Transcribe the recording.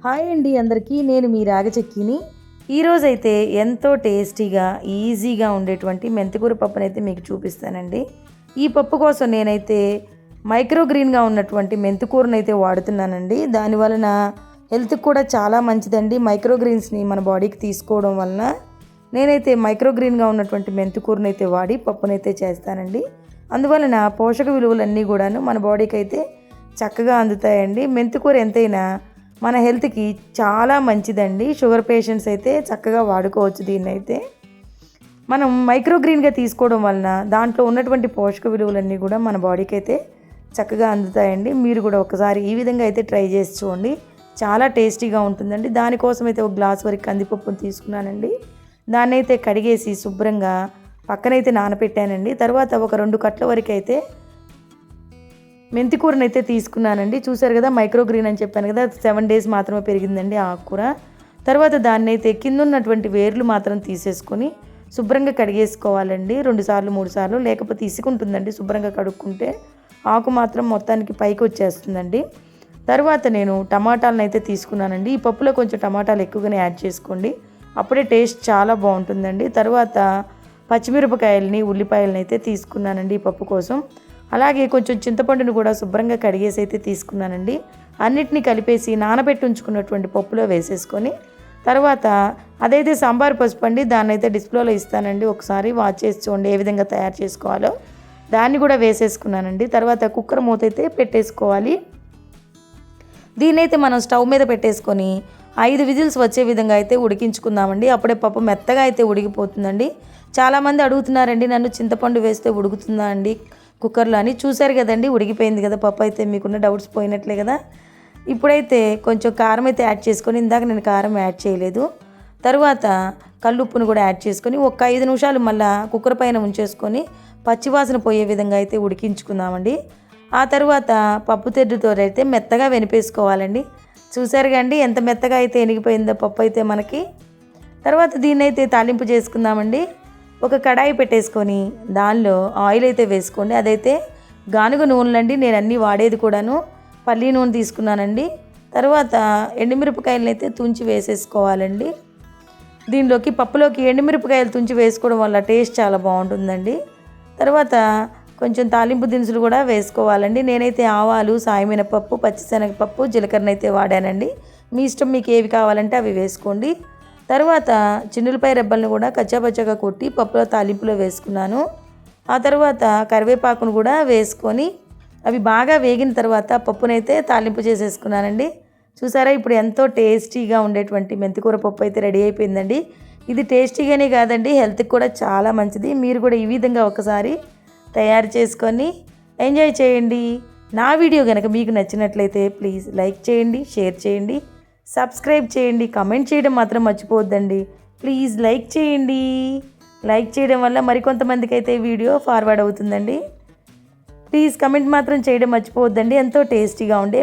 Hi అండి అందరికీ, నేను మీ రాగచెక్కిని. ఈరోజైతే ఎంతో టేస్టీగా ఈజీగా ఉండేటువంటి మెంతికూర పప్పునైతే మీకు చూపిస్తానండి. ఈ పప్పు కోసం నేనైతే మైక్రోగ్రీన్గా ఉన్నటువంటి మెంతికూరనైతే వాడుతున్నానండి. దానివలన హెల్త్కి కూడా చాలా మంచిదండి. మైక్రోగ్రీన్స్ని మన బాడీకి తీసుకోవడం వలన నేనైతే మైక్రోగ్రీన్గా ఉన్నటువంటి మెంతికూరనైతే వాడి పప్పునైతే చేస్తానండి. అందువలన పోషక విలువలన్నీ కూడాను మన బాడీకి అయితే చక్కగా అందుతాయండి. మెంతికూర ఎంతైనా మన హెల్త్కి చాలా మంచిదండి. షుగర్ పేషెంట్స్ అయితే చక్కగా వాడుకోవచ్చు. దీన్నైతే మనం మైక్రోగ్రీన్గా తీసుకోవడం వలన దాంట్లో ఉన్నటువంటి పోషక విలువలన్నీ కూడా మన బాడీకి అయితే చక్కగా అందుతాయండి. మీరు కూడా ఒకసారి ఈ విధంగా అయితే ట్రై చేసి చూడండి, చాలా టేస్టీగా ఉంటుందండి. దానికోసం అయితే ఒక గ్లాస్ వరకు కందిపప్పును తీసుకున్నానండి. దాన్ని అయితే కడిగేసి శుభ్రంగా పక్కనైతే నానపెట్టానండి. తర్వాత ఒక 2 కట్ల వరకు అయితే మెంతికూరను అయితే తీసుకున్నానండి. చూసారు కదా, మైక్రోగ్రీన్ అని చెప్పాను కదా, 7 days మాత్రమే పెరిగిందండి ఆకుకూర. తర్వాత దాన్ని అయితే కింద ఉన్నటువంటి వేర్లు మాత్రం తీసేసుకొని శుభ్రంగా కడిగేసుకోవాలండి. 2 సార్లు 3 సార్లు, లేకపోతే ఇసుకుంటుందండి. శుభ్రంగా కడుక్కుంటే ఆకు మాత్రం మొత్తానికి పైకి వచ్చేస్తుందండి. తర్వాత నేను టమాటాలను అయితే తీసుకున్నానండి. ఈ పప్పులో కొంచెం టమాటాలు ఎక్కువగానే యాడ్ చేసుకోండి, అప్పుడే టేస్ట్ చాలా బాగుంటుందండి. తర్వాత పచ్చిమిరపకాయలని, ఉల్లిపాయలని అయితే తీసుకున్నానండి ఈ పప్పు కోసం. అలాగే కొంచెం చింతపండును కూడా శుభ్రంగా కడిగేసి అయితే తీసుకున్నానండి. అన్నిటినీ కలిపేసి నానబెట్టి ఉంచుకున్నటువంటి పప్పులో వేసేసుకొని, తర్వాత అదైతే సాంబార్ పసుపు అండి, దాన్ని అయితే డిస్ప్లేలో ఇస్తానండి. ఒకసారి వాచ్ చేసి చూడండి ఏ విధంగా తయారు చేసుకోవాలో. దాన్ని కూడా వేసేసుకున్నానండి. తర్వాత కుక్కర్ మూత అయితే పెట్టేసుకోవాలి. దీన్నైతే మనం స్టవ్ మీద పెట్టేసుకొని 5 విజిల్స్ వచ్చే విధంగా అయితే ఉడికించుకుందామండి. అప్పుడే పప్పు మెత్తగా అయితే ఉడికిపోతుందండి. చాలామంది అడుగుతున్నారండి నన్ను, చింతపండు వేస్తే ఉడుకుతుందా అండి కుక్కర్లో అని. చూసారు కదండి, ఉడికిపోయింది కదా పప్పు అయితే. మీకున్న డౌట్స్ పోయినట్లే కదా. ఇప్పుడైతే కొంచెం కారం అయితే యాడ్ చేసుకొని, ఇందాక నేను కారం యాడ్ చేయలేదు. తర్వాత కల్లుప్పును కూడా యాడ్ చేసుకొని ఒక 5 నిమిషాలు మళ్ళీ కుక్కర్ పైన ఉంచేసుకొని పచ్చివాసన పోయే విధంగా అయితే ఉడికించుకుందామండి. ఆ తర్వాత పప్పు తెడ్డుతో అయితే మెత్తగా వెనిపేసుకోవాలండి. చూసారు కండి ఎంత మెత్తగా అయితే ఎనిగిపోయిందో పప్పు అయితే మనకి. తర్వాత దీన్నైతే తాలింపు చేసుకుందామండి. ఒక కడాయి పెట్టేసుకొని దానిలో ఆయిల్ అయితే వేసుకోండి. అదైతే గానుగ నూనెలండి, నేను అన్నీ వాడేది కూడాను పల్లి నూనె తీసుకున్నానండి. తర్వాత ఎండుమిరపకాయలను అయితే తుంచి వేసేసుకోవాలండి. దీనిలోకి పప్పులోకి ఎండుమిరపకాయలు తుంచి వేసుకోవడం వల్ల టేస్ట్ చాలా బాగుంటుందండి. తర్వాత కొంచెం తాలింపు దినుసులు కూడా వేసుకోవాలండి. నేనైతే ఆవాలు, సాయమినపప్పు, పచ్చిశనగపప్పు, జీలకర్ర అయితే వాడానండి. మీ ఇష్టం, మీకు ఏవి కావాలంటే అవి వేసుకోండి. తర్వాత చిన్నులపాయ రెబ్బలను కూడా కచ్చాపచ్చాగా కొట్టి పప్పులో తాలింపులో వేసుకున్నాను. ఆ తర్వాత కరివేపాకును కూడా వేసుకొని అవి బాగా వేగిన తర్వాత పప్పునైతే తాలింపు చేసేసుకున్నానండి. చూసారా, ఇప్పుడు ఎంతో టేస్టీగా ఉండేటువంటి మెంతికూర పప్పు అయితే రెడీ అయిపోయిందండి. ఇది టేస్టీగానే కాదండి, హెల్త్కి కూడా చాలా మంచిది. మీరు కూడా ఈ విధంగా ఒకసారి తయారు చేసుకొని ఎంజాయ్ చేయండి. నా వీడియో కనుక మీకు నచ్చినట్లయితే ప్లీజ్ లైక్ చేయండి, షేర్ చేయండి, సబ్స్క్రైబ్ చేయండి, కమెంట్ చేయడం మాత్రం మర్చిపోవద్దండి. ప్లీజ్ లైక్ చేయండి. లైక్ చేయడం వల్ల మరికొంతమందికి అయితే వీడియో ఫార్వర్డ్ అవుతుందండి. ప్లీజ్ కమెంట్ మాత్రం చేయడం మర్చిపోవద్దండి. ఎంతో టేస్టీగా ఉండే